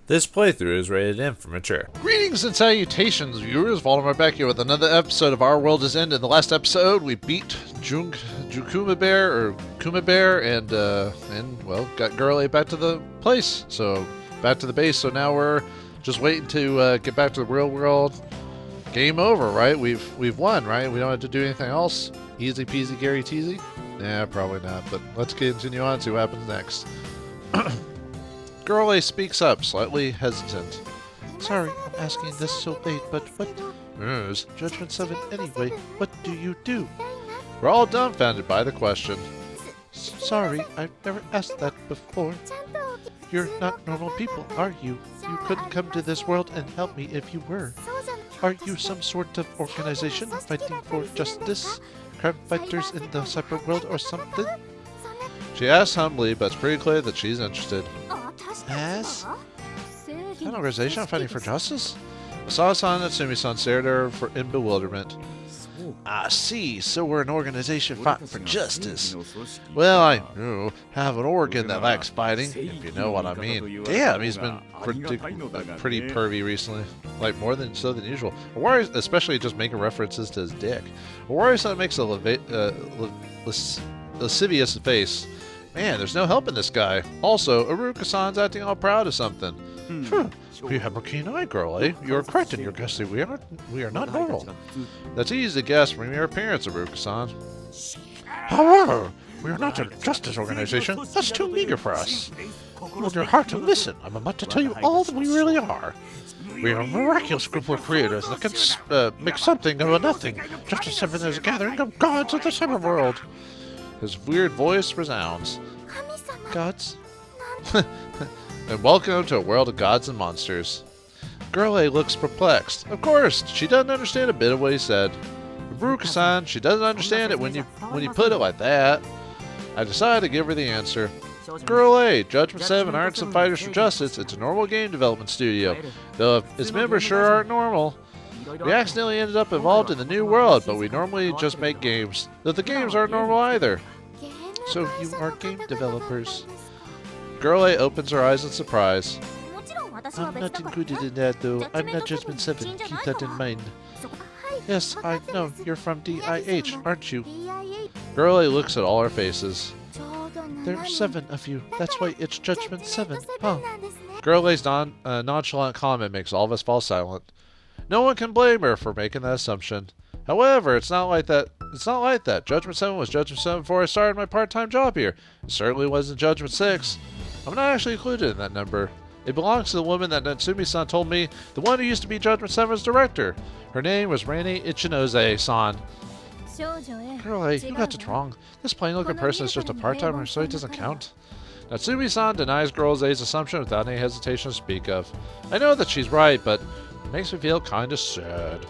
This playthrough is rated M for mature. Greetings and salutations, viewers. Vauldemare back here with another episode of Our World Is End. In the last episode, we beat Kumabare and well, got Girl back to the place. So back to the base. So now we're just waiting to get back to the real world. Game over, right? We've won, right? We don't have to do anything else. Easy peasy, Gary teasy. Nah, probably not. But let's continue on and see what happens next. Girl speaks up, slightly hesitant. Sorry, I'm asking this so late, but what is Judgment 7 anyway? What do you do? We're all dumbfounded by the question. Sorry, I've never asked that before. You're not normal people, are you? You couldn't come to this world and help me if you were. Are you some sort of organization fighting for justice? Crime fighters in the cyber world or something? She asks humbly, but it's pretty clear that she's interested. As? An organization fighting for justice? Asakusa and Natsumi-san stared at her in bewilderment. I see, so we're an organization fighting for justice. Well, I have an organ that likes fighting, if you know what I mean. Damn, he's been pretty pervy recently. Like, more than usual. Or especially just making references to his dick. Or-san makes a lascivious face. Man, there's no helping this guy. Also, Aruka-san's acting all proud of something. You have a keen eye, girl, eh? You're correct in your guessing. We are not normal. That's easy to guess from your appearance, Aruka-san. However, we are not a justice organization. That's too meager for us. Hold your heart and listen. I'm about to tell you all that we really are. We are a miraculous group of creators that can make something out of nothing. Justice Seven is a gathering of gods of the cyber world. His weird voice resounds. Gods? And welcome to a world of gods and monsters. Girl looks perplexed. Of course, she doesn't understand a bit of what he said. Aruka-san, she doesn't understand it when you put it like that. I decided to give her the answer. Girl Judgment 7 aren't some fighters for justice. It's a normal game development studio. Though its members sure aren't normal. We accidentally ended up involved in the new world, but we normally just make games. Though the games aren't normal either. So you are game developers. Girl opens her eyes in surprise. I'm not included in that though. I'm not Judgment 7. Keep that in mind. Yes, I know. You're from DIH, aren't you? Girl looks at all our faces. There's 7 of you. That's why it's Judgment 7, huh? Girl's nonchalant comment makes all of us fall silent. No one can blame her for making that assumption. However, it's not like that. Judgment 7 was Judgment 7 before I started my part-time job here. It certainly wasn't Judgment 6. I'm not actually included in that number. It belongs to the woman that Natsumi-san told me, the one who used to be Judgment 7's director. Her name was Rani Ichinose-san. Girl, you got it wrong. This plain-looking person is just a part-timer, so he doesn't count. Natsumi-san denies Girl A's assumption without any hesitation to speak of. I know that she's right, but it makes me feel kinda sad.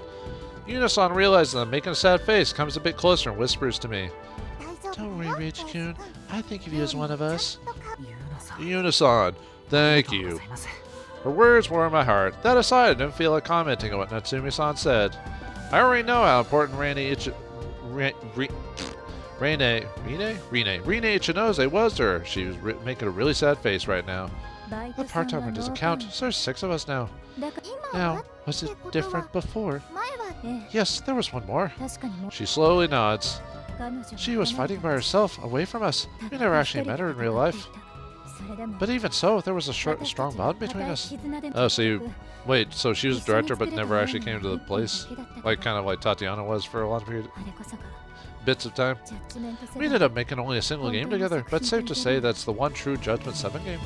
Yuna-san realizes that I'm making a sad face, comes a bit closer and whispers to me. Don't worry, Reiji-kun. I think of you as one of us. Yuna-san, thank you. Her words warm my heart. That aside, I didn't feel like commenting on what Natsumi-san said. I already know how important Rani Ichinose was to her. She was making a really sad face right now. The part-timer doesn't count, so there's 6 of us now. Now, was it different before? Yes, there was one more. She slowly nods. She was fighting by herself, away from us. We never actually met her in real life. But even so, there was a strong bond between us. Oh, so wait, so she was director but never actually came to the place? Like, kind of like Tatiana was for a lot of bits of time? We ended up making only a single game together, but it's safe to say that's the one true Judgment 7 game.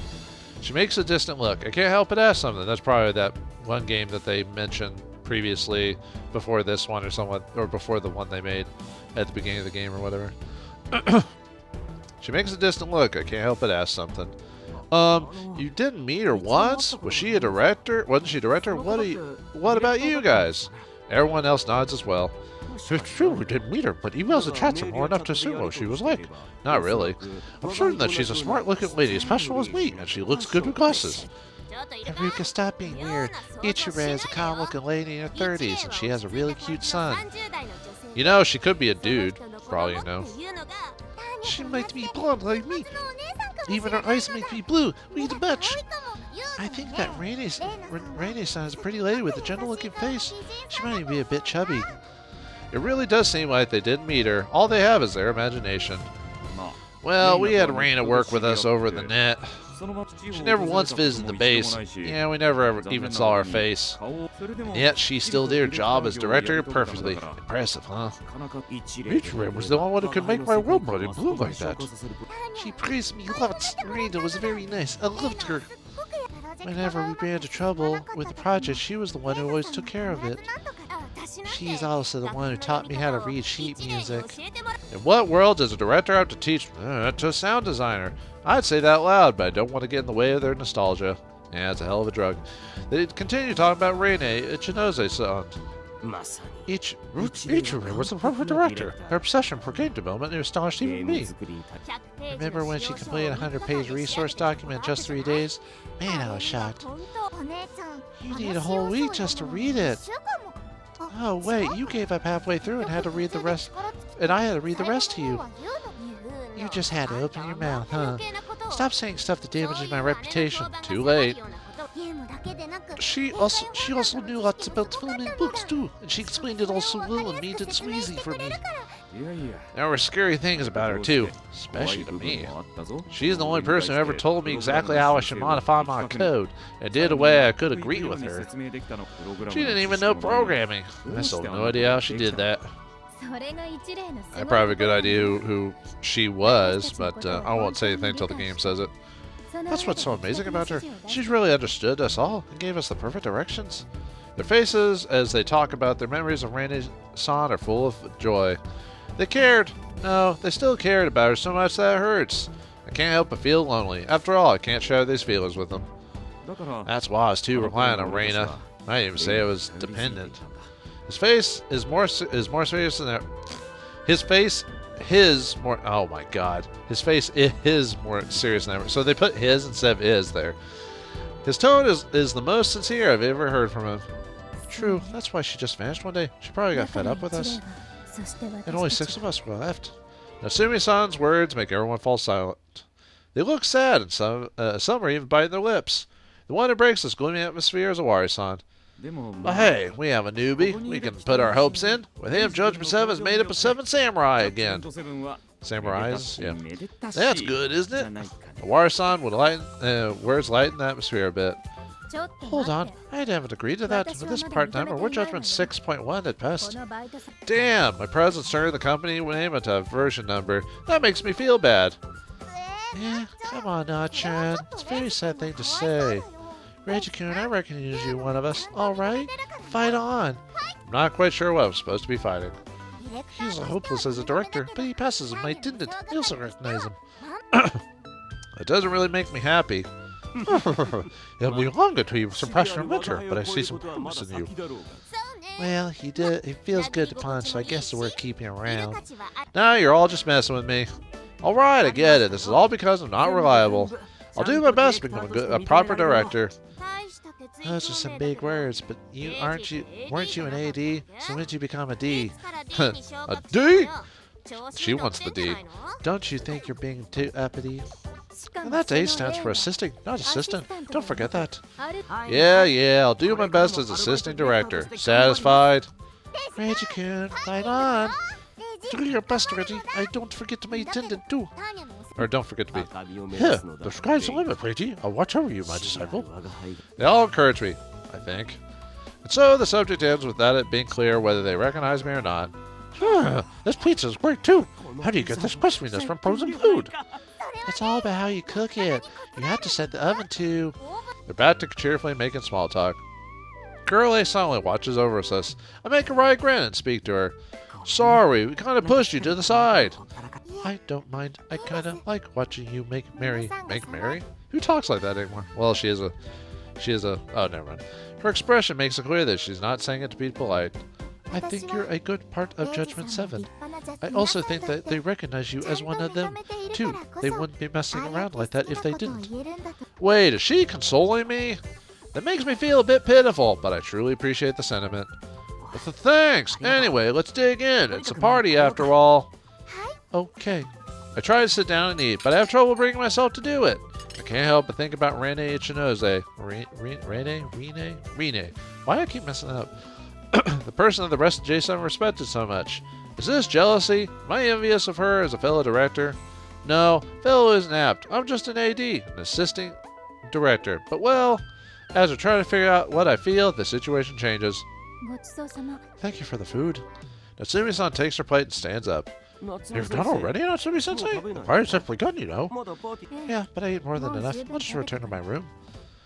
She makes a distant look. I can't help but ask something. That's probably that one game that they mentioned previously before this one or before the one they made at the beginning of the game or whatever. She makes a distant look. I can't help but ask something. You didn't meet her once? Was she a director? Wasn't she a director? What about you guys? Everyone else nods as well. It's true, we didn't meet her, but emails and chats are more enough to assume what she was like. Not really. I'm certain that she's a smart-looking lady as special as me, and she looks good with glasses. Haruka, stop being weird. Ichire is a calm-looking lady in her 30s, and she has a really cute son. You know, she could be a dude, for all you know. She might be blonde like me. Even her eyes might be blue. We the match. I think that Rainey-san is a pretty lady with a gentle-looking face. She might even be a bit chubby. It really does seem like they didn't meet her. All they have is their imagination. Well, we had Reina work with us over the net. She never once visited the base. Yeah, we never ever even saw her face. And yet she still did her job as director perfectly. Impressive, huh? Ichiro was the only one who could make my world body blue like that. She praised me lots. Reina was very nice. I loved her. Whenever we ran into trouble with the project, she was the one who always took care of it. She's also the one who taught me how to read sheet music. In what world does a director have to teach to a sound designer? I'd say that loud, but I don't want to get in the way of their nostalgia. Yeah, it's a hell of a drug. They continue talking about Reine Ichinoze-san. Ichiro was the perfect director. Her obsession for game development astonished even me. Remember when she completed a 100-page resource document in just 3 days? Man, I was shocked. You need a whole week just to read it. Oh wait, you gave up halfway through and had to read the rest, and I had to read the rest to you. You just had to open your mouth, huh? Stop saying stuff that damages my reputation. Too late. She also knew lots about filming books too, and she explained it all so well and made it so easy for me. There were scary things about her too, especially to me. She's the only person who ever told me exactly how I should modify my code, and did a way I could agree with her. She didn't even know programming. I still have no idea how she did that. I probably have a good idea who she was, but I won't say anything until the game says it. That's what's so amazing about her. She's really understood us all and gave us the perfect directions. Their faces, as they talk about their memories of Reine-san, are full of joy. They cared. No, they still cared about her so much that it hurts. I can't help but feel lonely. After all, I can't share these feelings with them. That's why I was too reliant on Reina. I didn't even say I was dependent. His face is more serious than that. Oh my god. His face is more serious than ever. So they put his instead of is there. His tone is the most sincere I've ever heard from him. True, that's why she just vanished one day. She probably got fed up with us. And only 6 of us were left. Natsumi-san's words make everyone fall silent. They look sad, and some are even biting their lips. The one who breaks this gloomy atmosphere is Owari-san. But hey, we have a newbie we can put our hopes in. With him, Judgement 7 is made up of 7 samurai again. Samurais? Yeah. That's good, isn't it? Owari-san words lighten the atmosphere a bit. Hold on, I haven't agreed to that. For this part-timer, we're Judgment 6.1 at best. Damn, my presence turned the company name into a version number. That makes me feel bad. Yeah, come on now, Chan. It's a very sad thing to say. Reiji-kun, I recognize you one of us. Alright, fight on. I'm not quite sure what I'm supposed to be fighting. He's hopeless as a director, but he passes my attendant. I also recognize him. It doesn't really make me happy. It'll be longer till you suppress your mentor, but I see some promise in you. Well, he feels good to punch, so I guess it's worth keeping around. Nah, you're all just messing with me. Alright, I get it. This is all because I'm not reliable. I'll do my best to become a proper director. Those are some big words, but weren't you an AD? So when did you become a D? A D? She wants the D. Don't you think you're being too uppity? And that A stands for assisting, not assistant. Don't forget that. Yeah, I'll do my best as assisting director. Satisfied? Reiji-kun, fight on. Do your best, Reggie. I don't forget my attendant, too. Or don't forget to be. Here, the sky's the limit, Reiji. I'll watch over you, my disciple. They all encourage me, I think. And so the subject ends with that it being clear whether they recognize me or not. This pizza's great, too. How do you get this crispiness from frozen food? It's all about how you cook it. You have to set the oven to... They're back to cheerfully making small talk. Girl silently watches over us. I make a wry grin and speak to her. Sorry, we kind of pushed you to the side. I don't mind. I kind of like watching you make merry. Make merry? Who talks like that anymore? Well, she is a... Oh, never mind. Her expression makes it clear that she's not saying it to be polite. I think you're a good part of Judgment 7. I also think that they recognize you as one of them, too. They wouldn't be messing around like that if they didn't. Wait, is she consoling me? That makes me feel a bit pitiful, but I truly appreciate the sentiment. But thanks! Anyway, let's dig in. It's a party after all. Okay. I try to sit down and eat, but I have trouble bringing myself to do it. I can't help but think about Rene Ichinose. Rene? Why do I keep messing up? The person that the rest of J7 respected so much. Is this jealousy? Am I envious of her as a fellow director? No, fellow isn't apt. I'm just an AD, an assisting director. But well, as I try to figure out what I feel, the situation changes. Thank you for the food. Natsumi-san takes her plate and stands up. You've done already, Natsumi-sensei? The party's simply gone, you know. Yeah, but I ate more than enough. I'll just return to my room.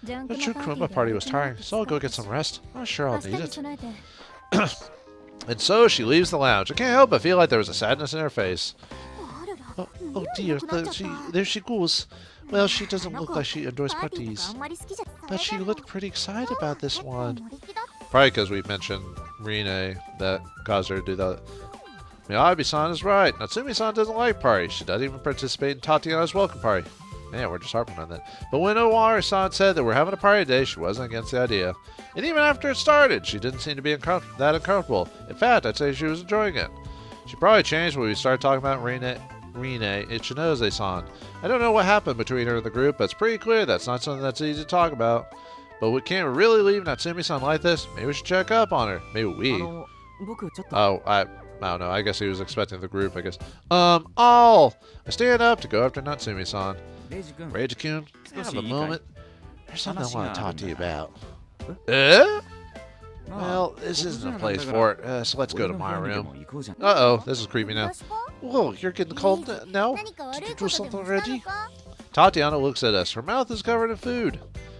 The Chukumba party was tiring, so I'll go get some rest. I'm sure I'll need it. And so she leaves the lounge. I can't help but feel like there was a sadness in her face. Oh dear, there she goes. Well, she doesn't look like she enjoys parties. But she looked pretty excited about this one. Probably because we mentioned Rine that caused her to do that. Miyabi-san is right. Natsumi-san doesn't like parties. She doesn't even participate in Tatiana's welcome party. Man, we're just harping on that. But when Owari-san said that we're having a party today, she wasn't against the idea. And even after it started, she didn't seem to be that uncomfortable. In fact, I'd say she was enjoying it. She probably changed when we started talking about Rine Ichinose-san. I don't know what happened between her and the group, but it's pretty clear that's not something that's easy to talk about. But we can't really leave Natsumi-san like this. Maybe we should check up on her. Maybe we. Oh, I don't know. I guess he was expecting the group, I guess. I stand up to go after Natsumi-san. Reiji-kun, can I have a moment? There's something I want to talk to you about. Well, this isn't a place for it, so let's go to my room. Uh-oh, this is creepy now. Whoa, you're getting cold now? Did you do something, Reggie? Tatiana looks at us. Her mouth is covered in food.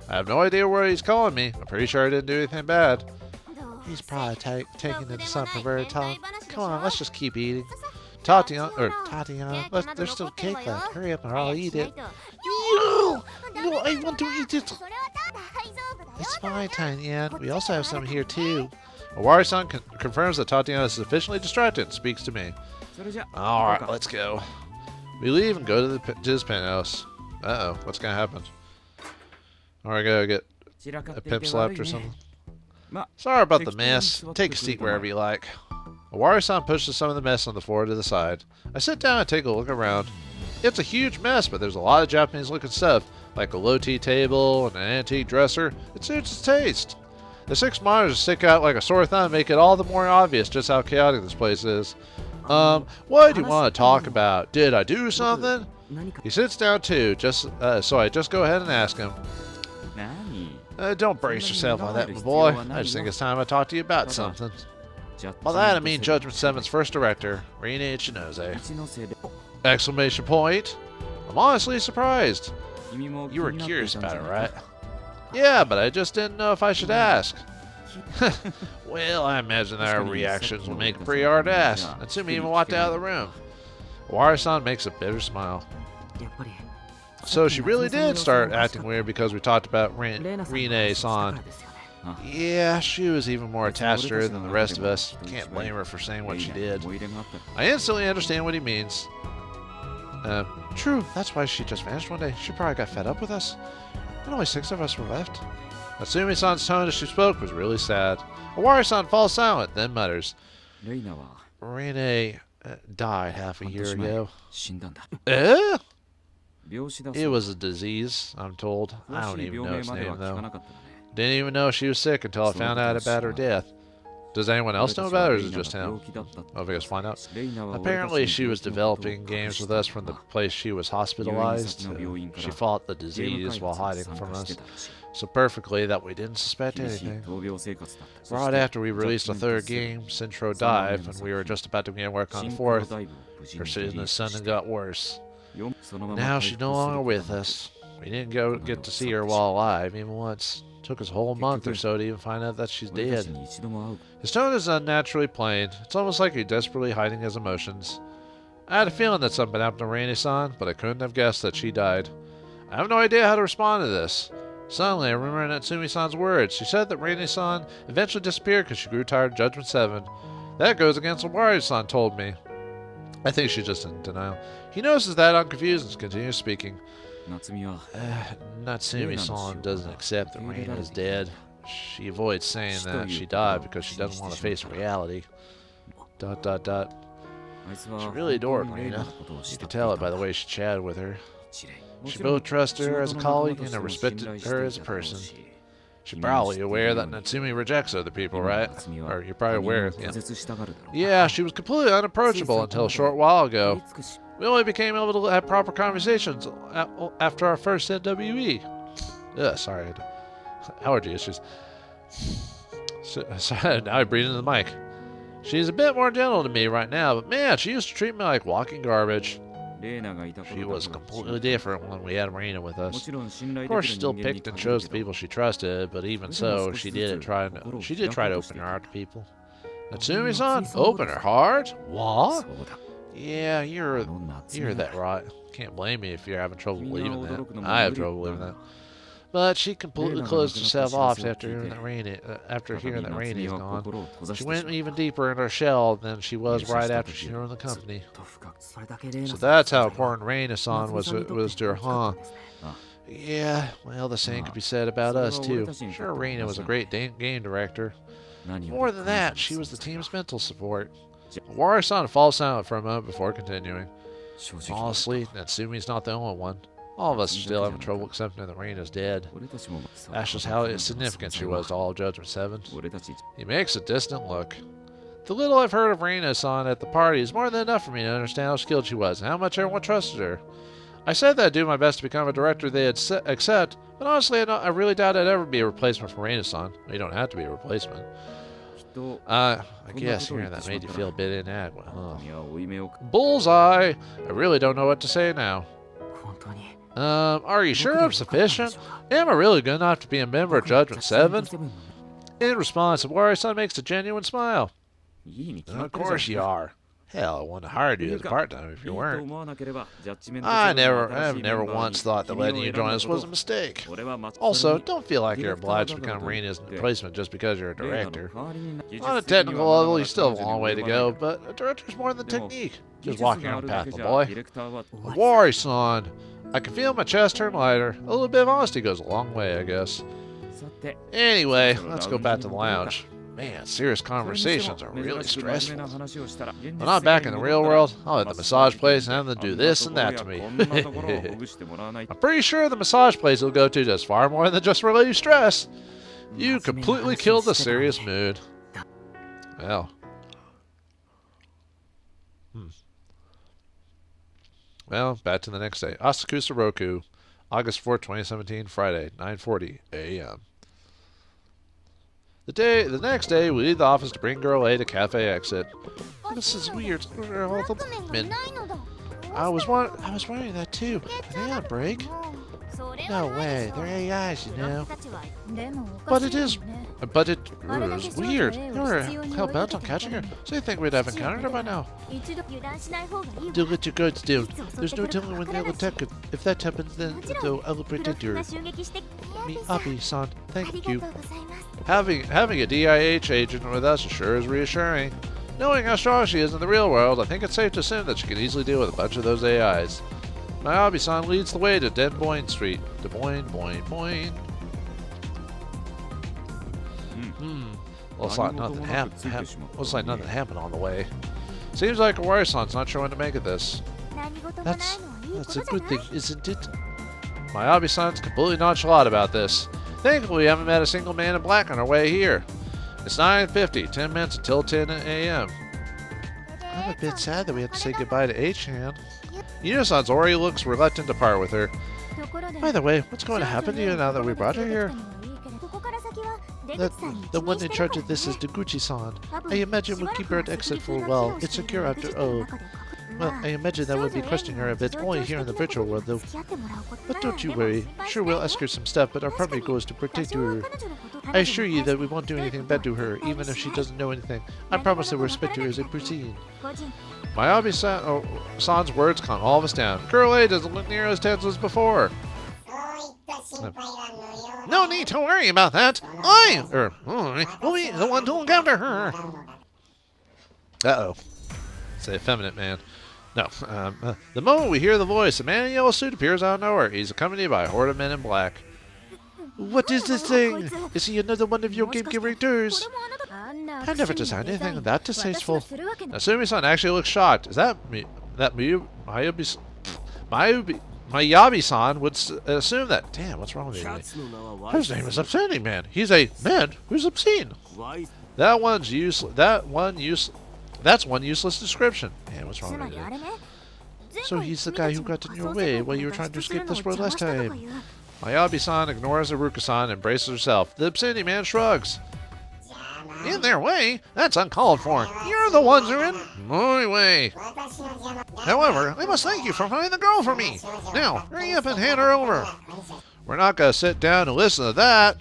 I have no idea where he's calling me. I'm pretty sure I didn't do anything bad. He's probably taking it to something very tough. Come on, let's just keep eating. Tatiana, there's still cake left. Hurry up or I'll eat it. No, I want to eat it. It's fine, Tatiana. We also have some here too. Owari-san confirms that Tatiana is sufficiently distracted and speaks to me. Alright, let's go. We leave and go to his penthouse. Uh-oh, what's gonna happen? Or I gotta get a pimp slapped or something. Sorry about the mess. Take a seat wherever you like. Owari-san pushes some of the mess on the floor to the side. I sit down and take a look around. It's a huge mess, but there's a lot of Japanese-looking stuff, like a low-tea table and an antique dresser. It suits its taste. The 6 monitors stick out like a sore thumb and make it all the more obvious just how chaotic this place is. What do you want to talk about? Did I do something? He sits down too, so I just go ahead and ask him. Don't brace yourself on that, my boy. I just think it's time I talk to you about something. By that I mean Judgment Seven's first director, Rine Ichinose. Exclamation point. I'm honestly surprised. You were curious about it, right? Yeah, but I just didn't know if I should ask. Well, I imagine that our reactions will make it pretty hard to ask. Natsumi even walked out of the room. Owari-san makes a bitter smile. So she really did start acting weird because we talked about Rine-san. Yeah, she was even more attached to her than the rest of us. Can't blame her for saying what she did. I instantly understand what he means. True, that's why she just vanished one day. She probably got fed up with us. And only 6 of us were left. Natsumi-san's tone as she spoke was really sad. Owari-san falls silent, then mutters. Rine died half a year ago. Eh? It was a disease, I'm told. I don't even know its name, though. Didn't even know she was sick until I found out about her death. Does anyone else know about it, or is it just him? Oh, I guess find out. Apparently, she was developing games with us from the place she was hospitalized. She fought the disease while hiding from us, so perfectly that we didn't suspect anything. Right after we released the 3rd game, Centro Dive, and we were just about to begin work on the 4th, her sickness suddenly got worse. Now she's no longer with us. We didn't get to see her while alive, even once. Took us a whole month or so to even find out that she's dead. His tone is unnaturally plain. It's almost like he's desperately hiding his emotions. I had a feeling that something happened to Rine-san, but I couldn't have guessed that she died. I have no idea how to respond to this. Suddenly, I remember Natsumi-san's words. She said that Rine-san eventually disappeared because she grew tired of Judgment 7. That goes against what Owari-san told me. I think she's just in denial. He notices that I'm confused and continues speaking. Natsumi-san doesn't accept that Rina is dead. She avoids saying that she died because she doesn't want to face reality. ... She really adored Rina. You could tell it by the way she chatted with her. She both trusted her as a colleague and respected her as a person. She's probably aware that Natsumi rejects other people, right? Or you're probably aware, yeah. Yeah, she was completely unapproachable until a short while ago. We only became able to have proper conversations after our first NWE. Ugh, sorry. Allergy issues. So, now I breathe into the mic. She's a bit more gentle to me right now, but man, she used to treat me like walking garbage. She was completely different when we had Marina with us. Of course, she still picked and chose the people she trusted, but even so, she did try to open her heart to people. Natsumi-san, open her heart? What? Yeah, you're that right. Can't blame me if you're having trouble believing that. I have trouble believing that. But she completely closed herself off after hearing that Rainy is gone. She went even deeper in her shell than she was right after she joined the company. So that's how important Raina-san was to her, huh? Yeah, well, the same could be said about us, too. Sure, Raina was a great game director. More than that, she was the team's mental support. Wari-san falls silent for a moment before continuing. Honestly, Natsumi's not the only one. All of us are still having trouble accepting that Raina's dead. That's just how significant she was to all of Judgment 7. He makes a distant look. The little I've heard of Raina-san at the party is more than enough for me to understand how skilled she was and how much everyone trusted her. I said that I'd do my best to become a director they'd accept, but honestly, I really doubt I'd ever be a replacement for Raina-san. You don't have to be a replacement. I guess hearing that made you feel a bit inadequate, huh? Bullseye! I really don't know what to say now. Are you sure I'm sufficient? Am I really good enough to be a member of Judgment 7? In response, Wari-san makes a genuine smile. Of course you are. Hell, I wouldn't have hired you as part-time if you weren't. I've never once thought that letting you join us was a mistake. Also, don't feel like you're obliged to become Reina's replacement just because you're a director. On a technical level, you still have a long way to go, but a director's more than technique. Just walking your own path, my boy. Wari-san, I can feel my chest turn lighter. A little bit of honesty goes a long way, I guess. Anyway, let's go back to the lounge. Man, serious conversations are really stressful. When I'm back in the real world, I'll hit the massage place and have them do this and that to me. I'm pretty sure the massage place will go to does far more than just relieve stress. You completely killed the serious mood. Well. Well, back to the next day. Asakusa Roku, August 4, 2017, Friday, 9:40 a.m. The next day, we leave the office to bring Girl A to Cafe Exit. This is weird. I was wondering that too. Are they on break? No way. They're AIs, you know. But it is weird. They were hell-bent on catching her, so you think we'd have encountered her by now. Do let your guards down. There's no telling when they'll attack her. If that happens, then I'll protect her. Miyabi-san, thank you. Having a DIH agent with us sure is reassuring. Knowing how strong she is in the real world, I think it's safe to assume that she can easily deal with a bunch of those AIs. Miyabi-san leads the way to Des Moines Street. Des Moines. Looks like nothing happened on the way. Seems like Wari-san's not sure when to make of this. That's a good thing, isn't it? Miyabi-san's completely nonchalant about this. Thankfully, we haven't met a single man in black on our way here. It's 9:50, 10 minutes until 10 a.m. I'm a bit sad that we have to say goodbye to H-Han. Yuno-san's already looks reluctant to part with her. By the way, what's going to happen to you now that we brought her here? The one in charge of this is Deguchi-san. I imagine we'll keep her at exit for a while. It's secure after all. Well, I imagine that would be questioning her a bit, only here in the virtual world though. But don't you worry. Sure, we'll ask her some stuff, but our primary goal is to protect her. I assure you that we won't do anything bad to her, even if she doesn't know anything. I promise that we'll respect her as a person. Miyabi-san's words calm all of us down. Girl A doesn't look near as tense as before. No need to worry about that. I will be the one to look after her. Uh-oh. It's the effeminate man. No. The moment we hear the voice, a man in a yellow suit appears out of nowhere. He's accompanied by a horde of men in black. What is this thing? Is he another one of your game characters? I never designed anything that distasteful. Natsumi-san actually looks shocked. Is that me? That Mayubi? my Yabi-san would assume that. Damn, what's wrong with you? His name is Obscenity Man. He's a man who's obscene. That's one useless description. Damn, what's wrong with you? So he's the guy who got in your way while you were trying to escape this world last time. Mayabi-san ignores Aruka-san and braces herself. The Obscenity Man shrugs. In their way? That's uncalled for. You're the ones who are in my way. However, I must thank you for finding the girl for me. Now, hurry up and hand her over. We're not going to sit down and listen to that.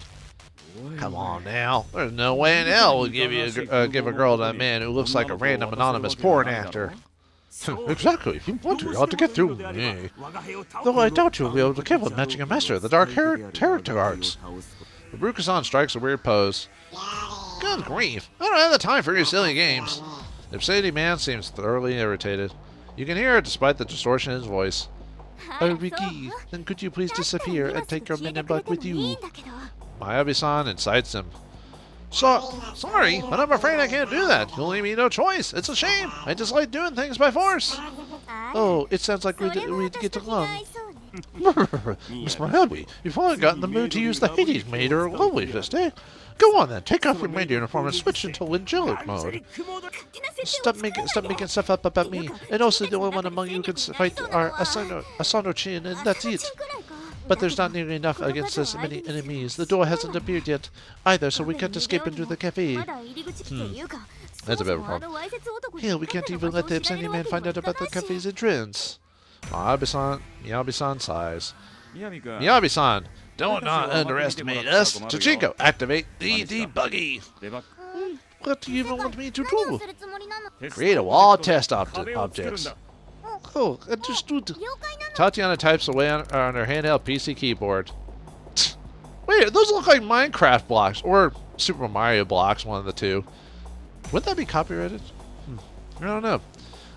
Come on now. There's no way in hell we'll give a girl to a man who looks like a random anonymous porn actor. Exactly. If you want to, you ought to get through me. Though I doubt you'll be able to kill him matching a master of the dark character arts. Aruka-san strikes a weird pose. Good grief. I don't have the time for your silly games. The Obscenity Man seems thoroughly irritated. You can hear it despite the distortion in his voice. Oh, Riki, then could you please disappear and take your minion bug with you? Mayabi-san incites him. Sorry, but I'm afraid I can't do that. You'll leave me no choice. It's a shame. I just like doing things by force. Oh, it sounds like we'd get along. Miss Mayabi, you've only got in the mood to use the Hades maid or lovely fist, eh? Go on then, take off your maid uniform and switch into angelic mode. Stop making stuff up about me. And also the only one among you who can fight our Asano-chin, and that's it. But there's not nearly enough against this many enemies. The door hasn't appeared yet either, so we can't escape into the cafe. That's a bit of a problem. Hell, we can't even let the Obscenity Man find out about the cafe's entrance. Miyabi-san sighs. Miyabi-san, don't not underestimate us. Tachinko, activate the buggy. What do you even want me to do? Create a wall test objects. Oh, understood. Tatiana types away on her handheld PC keyboard. Wait, those look like Minecraft blocks or Super Mario blocks, one of the two. Wouldn't that be copyrighted? I don't know.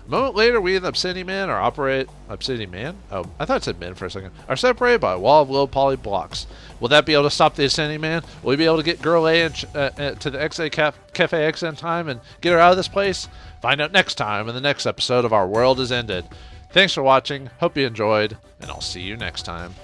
A moment later, we and the Obscenity Man Obscenity Man? Oh, I thought it said men for a second. Are separated by a wall of low poly blocks. Will that be able to stop the Obscenity Man? Will we be able to get Girl A to the XA Cafe X in time and get her out of this place? Find out next time in the next episode of Our World Is Ended. Thanks for watching. Hope you enjoyed, and I'll see you next time.